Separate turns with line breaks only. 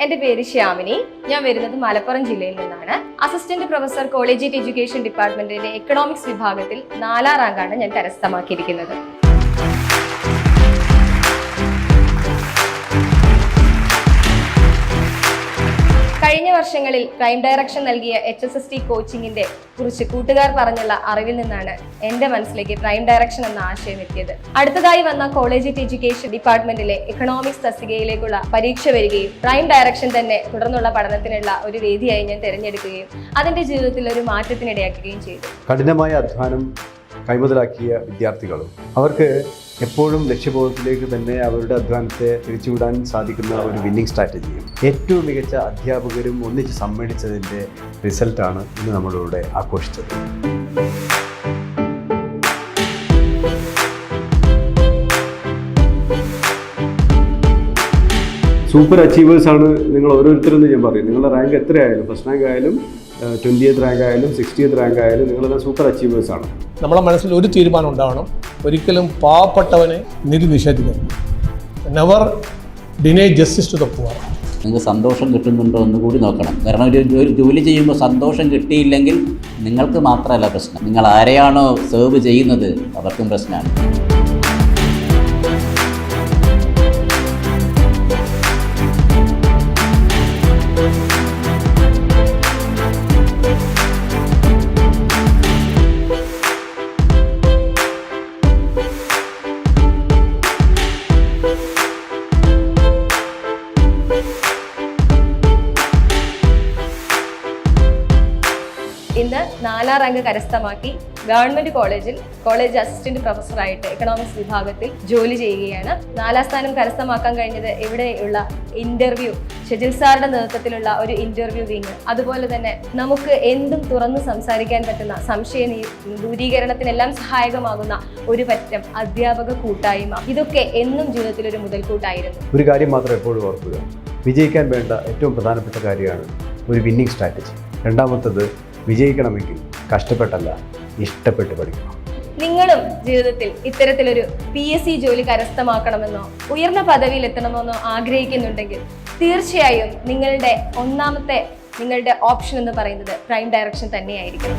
എൻ്റെ പേര് ശ്യാമിനി. ഞാൻ വരുന്നത് മലപ്പുറം ജില്ലയിൽ നിന്നാണ്. അസിസ്റ്റന്റ് പ്രൊഫസർ കോളേജിയറ്റ് എഡ്യൂക്കേഷൻ ഡിപ്പാർട്ട്മെന്റിന്റെ എക്കണോമിക്സ് വിഭാഗത്തിൽ 4ാം റാങ്കാണ് ഞാൻ കരസ്ഥമാക്കിയിരിക്കുന്നത്. കഴിഞ്ഞ വർഷങ്ങളിൽ പ്രൈം ഡയറക്ഷൻ നൽകിയ HSST കോച്ചിങ്ങിന്റെ കുറിച്ച് കൂട്ടുകാർ പറഞ്ഞുള്ള അറിവിൽ നിന്നാണ് എൻ്റെ മനസ്സിലേക്ക് പ്രൈം ഡയറക്ഷൻ എന്ന ആശയം എത്തിയത്. അടുത്തതായി വന്ന കോളേജിയറ്റ് എഡ്യൂക്കേഷൻ ഡിപ്പാർട്ട്മെന്റിലെ എക്കണോമിക്സ് തസ്തികയിലേക്കുള്ള പരീക്ഷ വരികയും പ്രൈം ഡയറക്ഷൻ തന്നെ തുടർന്നുള്ള പഠനത്തിനുള്ള ഒരു വേദിയായി ഞാൻ തിരഞ്ഞെടുക്കുകയും അതിന്റെ ജീവിതത്തിൽ ഒരു മാറ്റത്തിനിടയാക്കുകയും ചെയ്തു.
കഠിനമായ അധ്വാനം കൈമുതലാക്കിയ വിദ്യാർത്ഥികളും അവർക്ക് എപ്പോഴും ലക്ഷ്യബോധത്തിലേക്ക് തന്നെ അവരുടെ അധ്വാനത്തെ തിരിച്ചുവിടാൻ സാധിക്കുന്ന ഒരു വിന്നിംഗ് സ്ട്രാറ്റജിയും ഏറ്റവും മികച്ച അധ്യാപകരും ഒന്നിച്ച് സമ്മേളിച്ചതിൻ്റെ റിസൾട്ടാണ് ഇന്ന് നമ്മളിവിടെ ആഘോഷിച്ചത്. സൂപ്പർ അച്ചീവേഴ്സാണ് നിങ്ങൾ ഓരോരുത്തരെന്ന് ഞാൻ പറയും. നിങ്ങളുടെ റാങ്ക് എത്രയായാലും, ഫസ്റ്റ് റാങ്ക് ആയാലും 20th റാങ്ക് ആയാലും 60th റാങ്ക് ആയാലും നിങ്ങളെല്ലാം സൂപ്പർ അച്ചീവേഴ്സാണ്.
നമ്മളെ മനസ്സിൽ ഒരു തീരുമാനം ഉണ്ടാവണം, ഒരിക്കലും പാവപ്പെട്ടവനെ നിധി നിഷേധിക്കരുത്. Never deny justice to the poor.
നിങ്ങൾക്ക് സന്തോഷം കിട്ടുന്നുണ്ടോ എന്ന് കൂടി നോക്കണം. കാരണം ഒരു ജോലി ചെയ്യുമ്പോൾ സന്തോഷം കിട്ടിയില്ലെങ്കിൽ നിങ്ങൾക്ക് മാത്രമല്ല പ്രശ്നം, നിങ്ങൾ ആരെയാണോ സെർവ് ചെയ്യുന്നത് അവർക്കും പ്രശ്നമാണ്.
ഇന്ന് 4ാം റാങ്ക് കരസ്ഥമാക്കി ഗവൺമെന്റ് കോളേജിൽ കോളേജ് അസിസ്റ്റന്റ് പ്രൊഫസറായിട്ട് എക്കണോമിക്സ് വിഭാഗത്തിൽ ജോലി ചെയ്യുകയാണ്. 4ാം സ്ഥാനം കരസ്ഥമാക്കാൻ കഴിഞ്ഞത് ഇവിടെയുള്ള ഇന്റർവ്യൂ, ഷെജിൽ സാറിന്റെ നേതൃത്വത്തിലുള്ള ഒരു ഇന്റർവ്യൂ വിങ്, അതുപോലെ തന്നെ നമുക്ക് എന്തും തുറന്ന് സംസാരിക്കാൻ പറ്റുന്ന സംശയ ദൂരീകരണത്തിനെല്ലാം സഹായകമാകുന്ന ഒരു പറ്റം അധ്യാപക കൂട്ടായ്മ, ഇതൊക്കെ എന്നും ജീവിതത്തിൽ ഒരു മുതൽക്കൂട്ടായിരുന്നു.
ഒരു കാര്യം മാത്രം എപ്പോഴും ഓർക്കുക, വിജയിക്കാൻ വേണ്ട ഏറ്റവും പ്രധാനപ്പെട്ട കാര്യമാണ് ഒരു വിന്നിംഗ് സ്ട്രാറ്റജി. രണ്ടാമത്തത്, വിജയിക്കണമെങ്കിൽ കഷ്ടപ്പെട്ടല്ല, ഇഷ്ടപ്പെട്ട് പഠിക്കണം.
നിങ്ങളും ജീവിതത്തിൽ ഇത്തരത്തിലൊരു PSC ജോലി കരസ്ഥമാക്കണമെന്നോ ഉയർന്ന പദവിയിൽ എത്തണമെന്നോ ആഗ്രഹിക്കുന്നുണ്ടെങ്കിൽ തീർച്ചയായും നിങ്ങളുടെ ഒന്നാമത്തെ ഓപ്ഷൻ എന്ന് പറയുന്നത് പ്രൈം ഡയറക്ഷൻ തന്നെയായിരിക്കും.